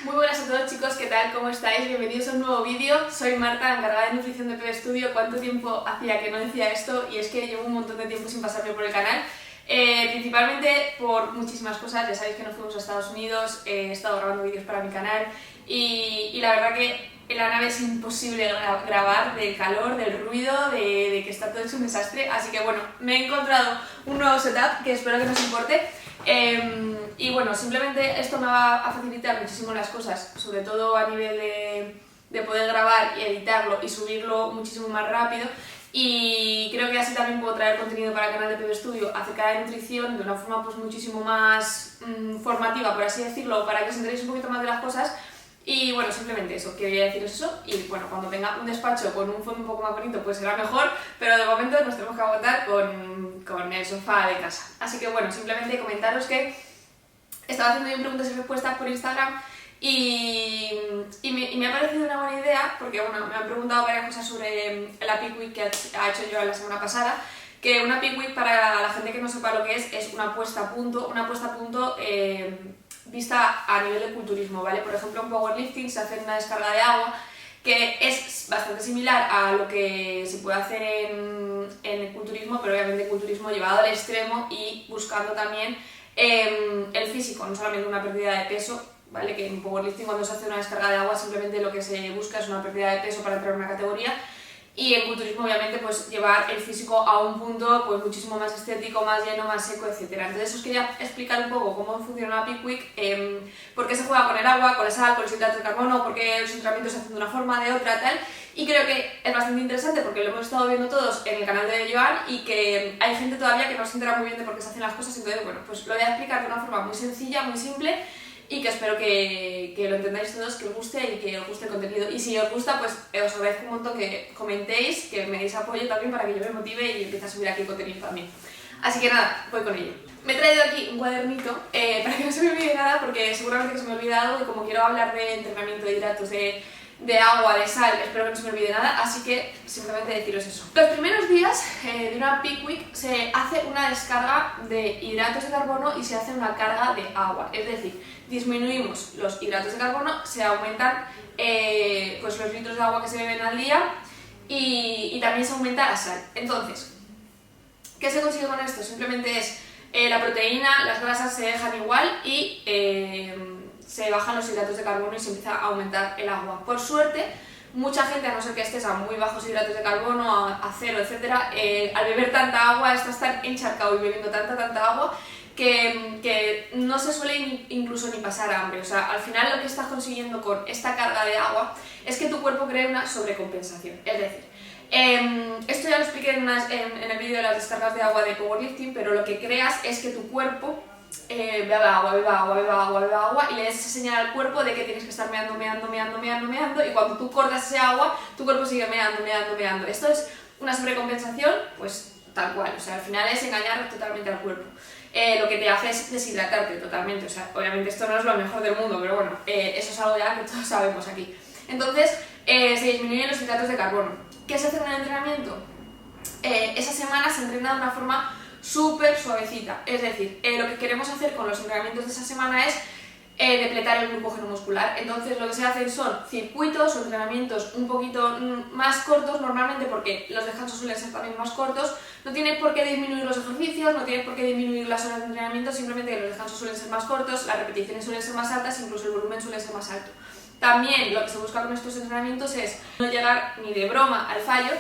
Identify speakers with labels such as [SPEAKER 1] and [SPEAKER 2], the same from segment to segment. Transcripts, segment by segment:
[SPEAKER 1] Muy buenas a todos chicos, ¿qué tal? ¿Cómo estáis? Bienvenidos a un nuevo vídeo. Soy Marta, encargada de nutrición de PB Studio. ¿Cuánto tiempo hacía que no decía esto? Y es que llevo un montón de tiempo sin pasarme por el canal. Principalmente por muchísimas cosas. Ya sabéis que nos fuimos a Estados Unidos, he estado grabando vídeos para mi canal y la verdad que en la nave es imposible grabar, del calor, del ruido, de que está todo hecho un desastre. Así que bueno, me he encontrado un nuevo setup que espero que no os importe. Y bueno, simplemente esto me va a facilitar muchísimo las cosas, sobre todo a nivel de poder grabar y editarlo y subirlo muchísimo más rápido. Y creo que así también puedo traer contenido para el canal de PB Studio acerca de nutrición de una forma pues muchísimo más formativa, por así decirlo, para que os enteréis un poquito más de las cosas. Y bueno, simplemente eso, quería deciros eso. Y bueno, cuando tenga un despacho con un fondo un poco más bonito pues será mejor, pero de momento nos tenemos que aguantar con el sofá de casa. Así que bueno, simplemente comentaros que estaba haciendo yo preguntas y respuestas por Instagram y me ha parecido una buena idea porque bueno, me han preguntado varias cosas sobre la Peak Week que ha hecho yo la semana pasada. Que una Peak Week, para la gente que no sepa lo que es una puesta a punto, vista a nivel de culturismo, ¿vale? Por ejemplo, en powerlifting se hace una descarga de agua que es bastante similar a lo que se puede hacer en el culturismo, pero obviamente el culturismo llevado al extremo y buscando también el físico, no solamente una pérdida de peso, ¿vale? Que en powerlifting cuando se hace una descarga de agua simplemente lo que se busca es una pérdida de peso para entrar en una categoría. Y en culturismo obviamente pues llevar el físico a un punto pues muchísimo más estético, más lleno, más seco, etc. Entonces os quería explicar un poco cómo funciona la Peak Week, por qué se juega con el agua, con la sal, con los hidratos de carbono, por qué los entrenamientos se hacen de una forma, de otra, tal. Y creo que es bastante interesante porque lo hemos estado viendo todos en el canal de Joan y que hay gente todavía que no se entera muy bien de por qué se hacen las cosas. Entonces bueno, pues lo voy a explicar de una forma muy sencilla, muy simple, y que espero que lo entendáis todos, que os guste y que os guste el contenido. Y si os gusta, pues os agradezco un montón que comentéis, que me deis apoyo también para que yo me motive y empiece a subir aquí contenido también. Así que nada, voy con ello. Me he traído aquí un cuadernito para que no se me olvide nada, porque seguramente que se me olvida algo y como quiero hablar de entrenamiento, de hidratos, de agua, de sal, espero que no se me olvide nada, así que simplemente deciros eso. Los primeros días de una Peak Week se hace una descarga de hidratos de carbono y se hace una carga de agua, es decir, disminuimos los hidratos de carbono, se aumentan pues los litros de agua que se beben al día y también se aumenta la sal. Entonces, ¿qué se consigue con esto? Simplemente es la proteína, las grasas se dejan igual y se bajan los hidratos de carbono y se empieza a aumentar el agua. Por suerte, mucha gente, a no ser que estés a muy bajos hidratos de carbono, a cero, etc., al beber tanta agua, estás tan encharcado y bebiendo tanta agua que no se suele incluso ni pasar hambre. O sea, al final lo que estás consiguiendo con esta carga de agua es que tu cuerpo cree una sobrecompensación. Es decir, esto ya lo expliqué en el vídeo de las descargas de agua de powerlifting, pero lo que creas es que tu cuerpo beba agua y le des esa señal al cuerpo de que tienes que estar meando y cuando tú cortas ese agua, tu cuerpo sigue meando. Esto es una sobrecompensación, pues tal cual, o sea, al final es engañar totalmente al cuerpo. Lo que te hace es deshidratarte totalmente, o sea, obviamente esto no es lo mejor del mundo, pero bueno, eso es algo ya que todos sabemos aquí. Entonces, se disminuyen los hidratos de carbono. ¿Qué se hace en el entrenamiento? Esa semana se entrena de una forma súper suavecita, es decir, lo que queremos hacer con los entrenamientos de esa semana es depletar el glucógeno muscular. Entonces lo que se hacen son circuitos o entrenamientos un poquito más cortos normalmente, porque los descansos suelen ser también más cortos. No tienes por qué disminuir los ejercicios, no tienes por qué disminuir las horas de entrenamiento, simplemente que los descansos suelen ser más cortos, las repeticiones suelen ser más altas, incluso el volumen suele ser más alto. También lo que se busca con estos entrenamientos es no llegar ni de broma al fallo,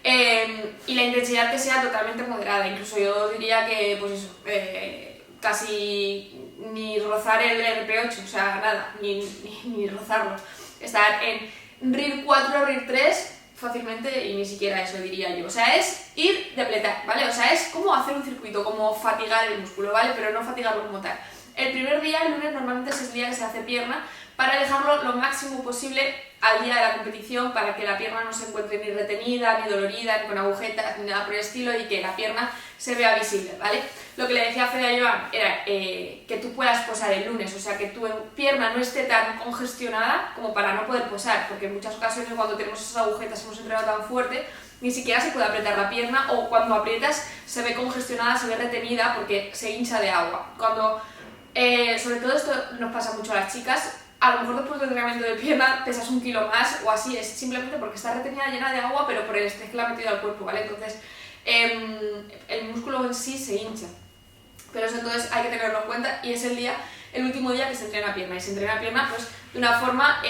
[SPEAKER 1] y la intensidad que sea totalmente moderada. Incluso yo diría que pues eso, casi ni rozar el RP8, o sea, nada, ni rozarlo. Estar en RIR 4, RIR 3 fácilmente y ni siquiera eso diría yo. O sea, es ir depletar, ¿vale? O sea, es como hacer un circuito, como fatigar el músculo, ¿vale? Pero no fatigarlo como tal. El primer día, el lunes, normalmente es el día que se hace pierna para dejarlo lo máximo posible al día de la competición, para que la pierna no se encuentre ni retenida, ni dolorida, ni con agujetas, ni nada por el estilo, y que la pierna se vea visible, ¿vale? Lo que le decía a Fede a Joan era que tú puedas posar el lunes, o sea, que tu pierna no esté tan congestionada como para no poder posar, porque en muchas ocasiones cuando tenemos esas agujetas, hemos entrenado tan fuerte, ni siquiera se puede apretar la pierna, o cuando aprietas se ve congestionada, se ve retenida porque se hincha de agua. Cuando, sobre todo esto nos pasa mucho a las chicas, a lo mejor después del entrenamiento de pierna pesas 1 kilo más o así, es simplemente porque está retenida llena de agua, pero por el estrés que le ha metido al cuerpo, ¿vale? Entonces, el músculo en sí se hincha. Pero eso entonces hay que tenerlo en cuenta y es el último día que se entrena pierna, y se entrena pierna pues de una forma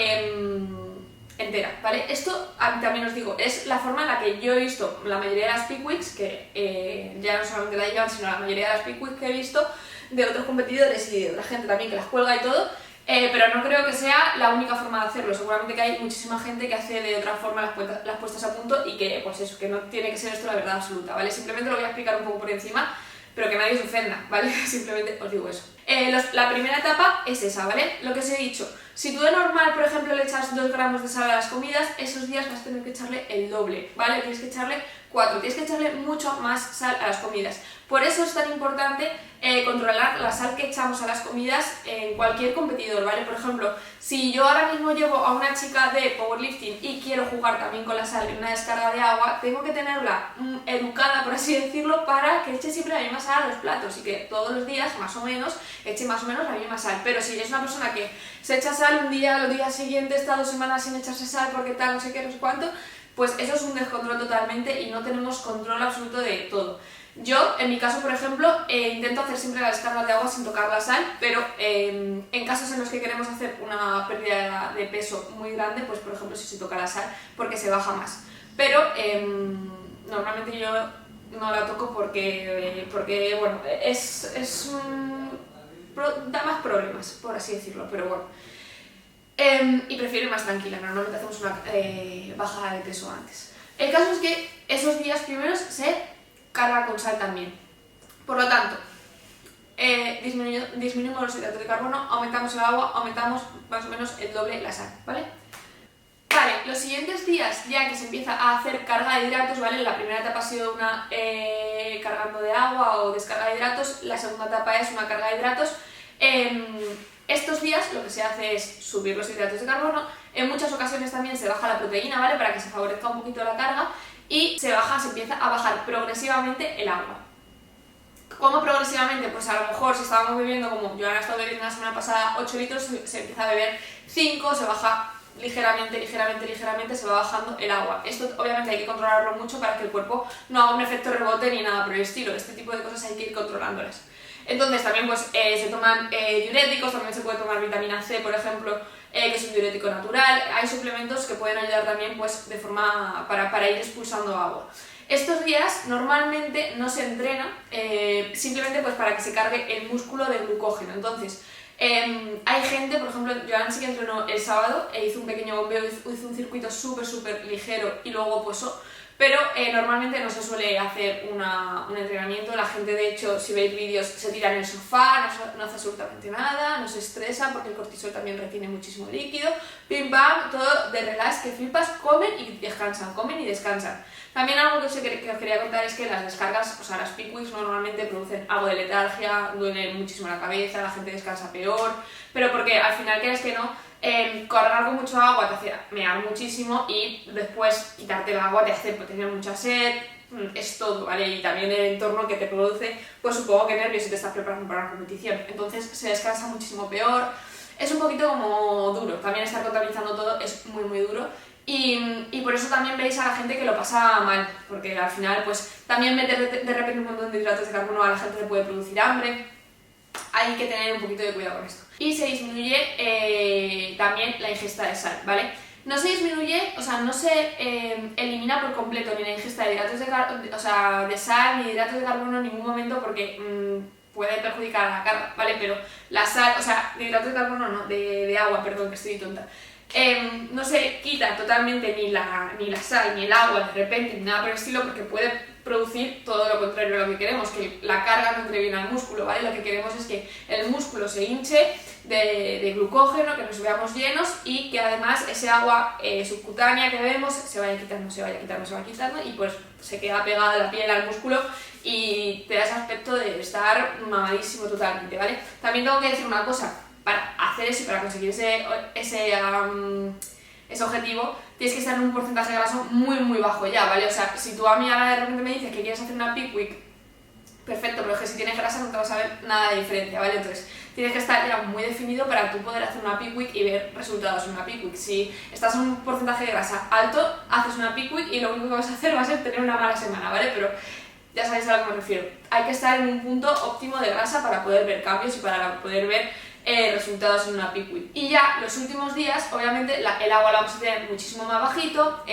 [SPEAKER 1] entera, ¿vale? Esto también os digo, es la forma en la que yo he visto la mayoría de las peak weeks, que ya no solamente la llevan, sino la mayoría de las peak weeks que he visto de otros competidores y de otra gente también que las cuelga y todo, pero no creo que sea la única forma de hacerlo. Seguramente que hay muchísima gente que hace de otra forma las puestas a punto y que pues eso, que no tiene que ser esto la verdad absoluta, ¿vale? Simplemente lo voy a explicar un poco por encima, pero que nadie se ofenda, ¿vale? Simplemente os digo eso. La primera etapa es esa, ¿vale? Lo que os he dicho. Si tú de normal, por ejemplo, le echas 2 gramos de sal a las comidas, esos días vas a tener que echarle el doble, ¿vale? Tienes que echarle 4, tienes que echarle mucho más sal a las comidas. Por eso es tan importante controlar la sal que echamos a las comidas en cualquier competidor, ¿vale? Por ejemplo, si yo ahora mismo llevo a una chica de powerlifting y quiero jugar también con la sal en una descarga de agua, tengo que tenerla educada, por así decirlo, para que eche siempre la misma sal a los platos y que todos los días, más o menos, eche más o menos la misma sal. Pero si es una persona que se echa sal un día, los días siguientes está 2 semanas sin echarse sal porque tal, no sé qué, no sé cuánto, pues eso es un descontrol totalmente y no tenemos control absoluto de todo. Yo, en mi caso, por ejemplo, intento hacer siempre la descarga de agua sin tocar la sal, pero en casos en los que queremos hacer una pérdida de peso muy grande, pues por ejemplo si se toca la sal, porque se baja más. Pero normalmente yo no la toco porque bueno, da más problemas, por así decirlo, pero bueno. Y prefiero ir más tranquila, normalmente hacemos una bajada de peso antes. El caso es que esos días primeros se carga con sal también. Por lo tanto, disminuimos los hidratos de carbono, aumentamos el agua, aumentamos más o menos el doble la sal, ¿vale? Vale, los siguientes días ya que se empieza a hacer carga de hidratos, ¿vale? La primera etapa ha sido una cargando de agua o descarga de hidratos, la segunda etapa es una carga de hidratos. Estos días lo que se hace es subir los hidratos de carbono, en muchas ocasiones también se baja la proteína, ¿vale? Para que se favorezca un poquito la carga y se empieza a bajar progresivamente el agua. ¿Cómo progresivamente? Pues a lo mejor si estábamos bebiendo, como yo ahora he estado bebiendo la semana pasada 8 litros, se empieza a beber 5, se baja ligeramente, se va bajando el agua. Esto obviamente hay que controlarlo mucho para que el cuerpo no haga un efecto rebote ni nada por el estilo. Este tipo de cosas hay que ir controlándolas. Entonces también pues, se toman diuréticos, también se puede tomar vitamina C, por ejemplo, que es un diurético natural. Hay suplementos que pueden ayudar también pues, de forma para ir expulsando agua. Estos días normalmente no se entrena, simplemente pues, para que se cargue el músculo de glucógeno. Entonces, hay gente, por ejemplo, Joan sí que entrenó el sábado, hizo un pequeño bombeo, hizo un circuito súper ligero y luego posó. Pero normalmente no se suele hacer un entrenamiento. La gente, de hecho, si veis vídeos, se tira en el sofá, no hace absolutamente nada, no se estresa porque el cortisol también retiene muchísimo líquido, pim pam, todo de relax, que flipas, comen y descansan. También algo que os quería contar es que las descargas, o sea, las peak weeks normalmente producen algo de letargia, duele muchísimo la cabeza, la gente descansa peor, pero porque al final, quieres que no, cargar con mucho agua te hace mear muchísimo y después quitarte el agua te hace tener mucha sed, es todo, ¿vale? Y también el entorno que te produce, pues supongo que nervios si te estás preparando para una competición, entonces se descansa muchísimo peor, es un poquito como duro, también estar contabilizando todo es muy duro. Y por eso también veis a la gente que lo pasa mal, porque al final pues también meter de repente un montón de hidratos de carbono a la gente le puede producir hambre. Hay que tener un poquito de cuidado con esto. Y se disminuye también la ingesta de sal, ¿vale? No se disminuye, o sea, no se elimina por completo ni la ingesta de hidratos de sal ni hidratos de carbono en ningún momento porque puede perjudicar a la carga, ¿vale? Pero la sal, o sea, de hidratos de carbono no, de agua, perdón, que estoy tonta. No se quita totalmente ni la sal ni el agua de repente ni nada por el estilo porque puede producir todo lo contrario a lo que queremos, que la carga no entre bien al músculo, ¿vale? Lo que queremos es que el músculo se hinche de glucógeno, que nos veamos llenos y que además ese agua subcutánea que bebemos se vaya quitando y pues se queda pegada la piel al músculo y te da ese aspecto de estar mamadísimo totalmente, ¿vale? También tengo que decir una cosa. Para hacer eso y para conseguir ese objetivo, tienes que estar en un porcentaje de grasa muy bajo ya, ¿vale? O sea, si tú a mí ahora de repente me dices que quieres hacer una peak week, perfecto, pero es que si tienes grasa no te vas a ver nada de diferencia, ¿vale? Entonces, tienes que estar ya muy definido para tú poder hacer una peak week y ver resultados en una peak week. Si estás en un porcentaje de grasa alto, haces una peak week y lo único que vas a hacer va a ser tener una mala semana, ¿vale? Pero ya sabéis a lo que me refiero. Hay que estar en un punto óptimo de grasa para poder ver cambios y para poder ver resultados en una peak week. Y ya los últimos días, obviamente, el agua la vamos a tener muchísimo más bajito.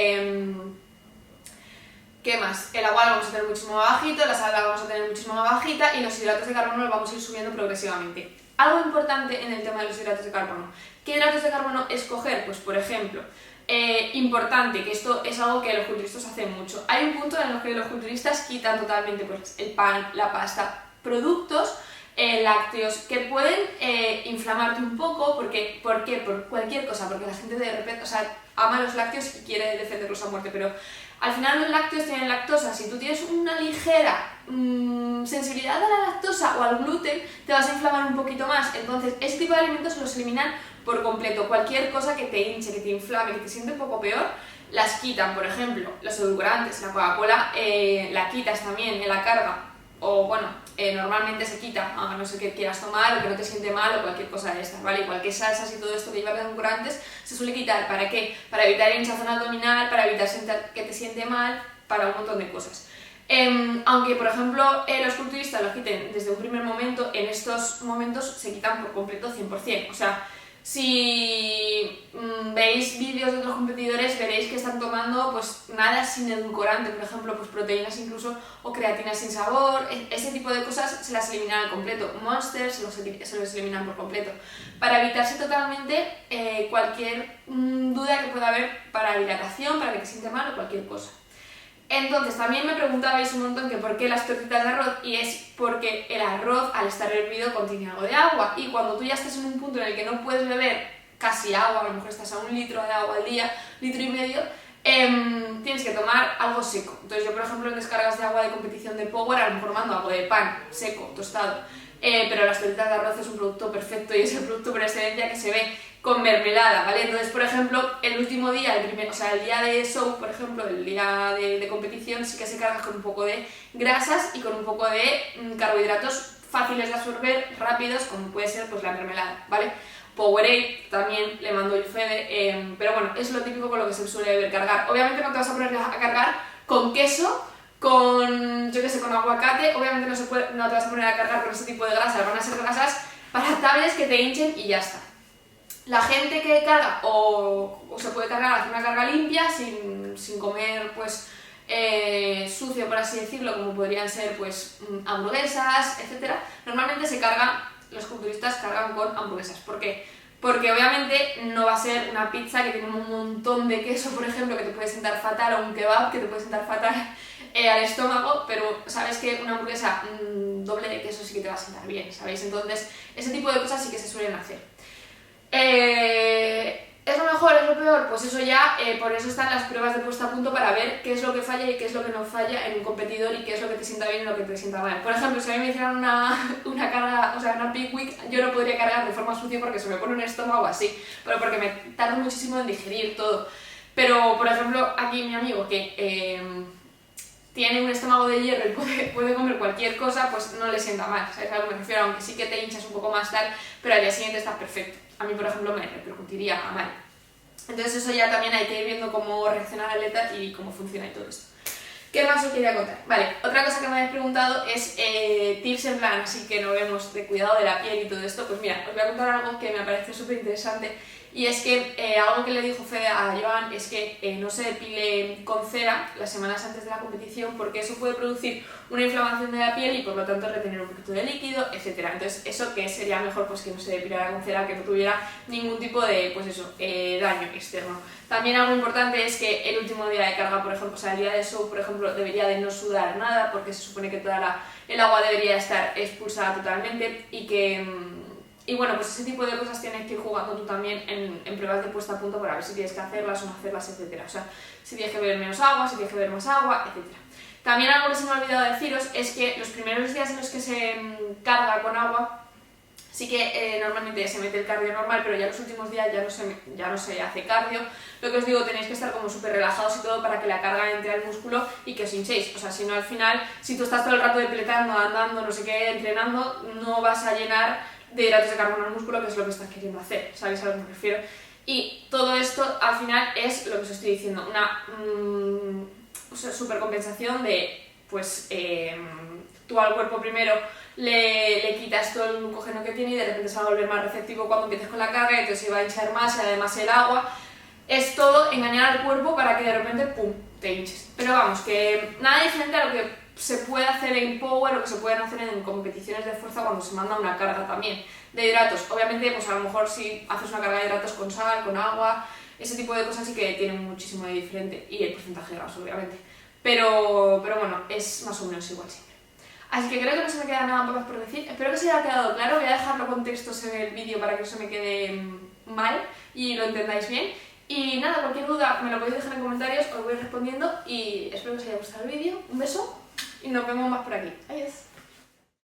[SPEAKER 1] ¿Qué más? El agua la vamos a tener muchísimo más bajito, la sal la vamos a tener muchísimo más bajita y los hidratos de carbono los vamos a ir subiendo progresivamente. Algo importante en el tema de los hidratos de carbono. ¿Qué hidratos de carbono escoger? Pues por ejemplo, importante, que esto es algo que los culturistas hacen mucho. Hay un punto en el que los culturistas quitan totalmente pues, el pan, la pasta, productos lácteos que pueden inflamarte un poco. ¿Por qué? Por cualquier cosa, porque la gente de repente, o sea, ama los lácteos y quiere defenderlos a muerte, pero al final los lácteos tienen lactosa. Si tú tienes una ligera sensibilidad a la lactosa o al gluten, te vas a inflamar un poquito más. Entonces, ese tipo de alimentos los eliminan por completo. Cualquier cosa que te hinche, que te inflame, que te siente un poco peor, las quitan. Por ejemplo, los edulcorantes, la Coca-Cola la quitas también en la carga, o bueno, normalmente se quita, a no ser que quieras tomar o que no te siente mal o cualquier cosa de estas, ¿vale? Cualquier salsas y todo esto que lleva edulcorantes se suele quitar. ¿Para qué? Para evitar hinchazón abdominal, para evitar que te siente mal, para un montón de cosas. Aunque, por ejemplo, los culturistas los quiten desde un primer momento, en estos momentos se quitan por completo 100%. O sea, si veis vídeos de otros competidores, veréis que están tomando pues nada sin edulcorante, por ejemplo, pues proteínas incluso o creatinas sin sabor. Ese tipo de cosas se las eliminan al completo. Monster se los eliminan por completo, para evitarse totalmente cualquier duda que pueda haber para hidratación, para que te siente mal o cualquier cosa. Entonces, también me preguntabais un montón que por qué las tortitas de arroz, y es porque el arroz, al estar hervido, contiene algo de agua, y cuando tú ya estás en un punto en el que no puedes beber casi agua, a lo mejor estás a 1 litro de agua al día, 1,5 litros, tienes que tomar algo seco. Entonces yo, por ejemplo, en descargas de agua de competición de Power, a lo mejor mando algo de pan seco, tostado, pero las tortitas de arroz es un producto perfecto y es el producto por excelencia que se ve con mermelada, ¿vale? Entonces, por ejemplo, el último día, el día de show, por ejemplo, el día de competición, sí que se carga con un poco de grasas y con un poco de carbohidratos fáciles de absorber, rápidos, como puede ser pues la mermelada, ¿vale? Powerade también le mando el Fede, pero bueno, es lo típico con lo que se suele ver cargar. Obviamente no te vas a poner a cargar con queso, con, yo que sé, con aguacate. Obviamente no te vas a poner a cargar con ese tipo de grasas, van a ser grasas palatables que te hinchen y ya está. La gente que carga o se puede cargar, hacer una carga limpia sin comer pues sucio, por así decirlo, como podrían ser pues hamburguesas, etc. Normalmente los culturistas cargan con hamburguesas. ¿Por qué? Porque obviamente no va a ser una pizza que tiene un montón de queso, por ejemplo, que te puede sentar fatal, o un kebab que te puede sentar fatal al estómago, pero sabes que una hamburguesa doble de queso sí que te va a sentar bien, ¿sabéis? Entonces, ese tipo de cosas sí que se suelen hacer. ¿Es lo mejor? ¿Es lo peor? Pues eso ya, por eso están las pruebas de puesta a punto, para ver qué es lo que falla y qué es lo que no falla en un competidor y qué es lo que te sienta bien y lo que te sienta mal. Por ejemplo, si a mí me hicieran una carga, o sea, una peak week, yo no podría cargar de forma sucia porque se me pone un estómago así, pero porque me tardo muchísimo en digerir todo. Pero, por ejemplo, aquí mi amigo que tiene un estómago de hierro y puede comer cualquier cosa, pues no le sienta mal, ¿sabes a lo que me refiero? Aunque sí que te hinchas un poco más tal, pero al día siguiente estás perfecto. A mí, por ejemplo, me repercutiría mal. Entonces eso ya también hay que ir viendo cómo reacciona el atleta y cómo funciona y todo esto. ¿Qué más os quería contar? Vale, otra cosa que me habéis preguntado es tips en plan, así que no vemos de cuidado de la piel y todo esto. Pues mira, os voy a contar algo que me parece súper interesante, y es que algo que le dijo Fede a Joan es que no se depile con cera las semanas antes de la competición, porque eso puede producir una inflamación de la piel y por lo tanto retener un poquito de líquido, etc. Entonces eso, que sería mejor pues que no se depilara con cera, que no tuviera ningún tipo de pues eso, daño externo. También algo importante es que el último día de carga, por ejemplo, o sea, el día de show, por ejemplo, debería de no sudar nada, porque se supone que toda el agua debería estar expulsada totalmente, y bueno, pues ese tipo de cosas tienes que ir jugando tú también en pruebas de puesta a punto para ver si tienes que hacerlas o no hacerlas, etc. O sea, si tienes que beber menos agua, si tienes que beber más agua, etc. También algo que se me ha olvidado deciros es que los primeros días en los que se carga con agua, sí que normalmente se mete el cardio normal, pero ya los últimos días ya no se hace cardio. Lo que os digo, tenéis que estar como súper relajados y todo para que la carga entre al músculo y que os hinchéis. O sea, si no, al final, si tú estás todo el rato depletando, andando, no sé qué, entrenando, no vas a llenar de hidratos de carbono al músculo, que es lo que estás queriendo hacer, ¿sabéis a lo que me refiero? Y todo esto al final es lo que os estoy diciendo, una supercompensación de, pues, tú al cuerpo primero le quitas todo el glucógeno que tiene y de repente se va a volver más receptivo cuando empieces con la carga, entonces se va a hinchar más y además el agua. Es todo engañar al cuerpo para que de repente, pum, te hinches. Pero vamos, que nada diferente a lo que se puede hacer en power o que se pueden hacer en competiciones de fuerza cuando se manda una carga también de hidratos. Obviamente, pues a lo mejor si haces una carga de hidratos con sal, con agua, ese tipo de cosas sí que tienen muchísimo de diferente, y el porcentaje de grasa, obviamente. Pero bueno, es más o menos igual siempre. Así que creo que no se me queda nada más por decir. Espero que se haya quedado claro. Voy a dejar los contextos en el vídeo para que no se me quede mal y lo entendáis bien. Y nada, cualquier duda me lo podéis dejar en comentarios, os voy respondiendo y espero que os haya gustado el vídeo. Un beso y nos vemos más por aquí. Adiós.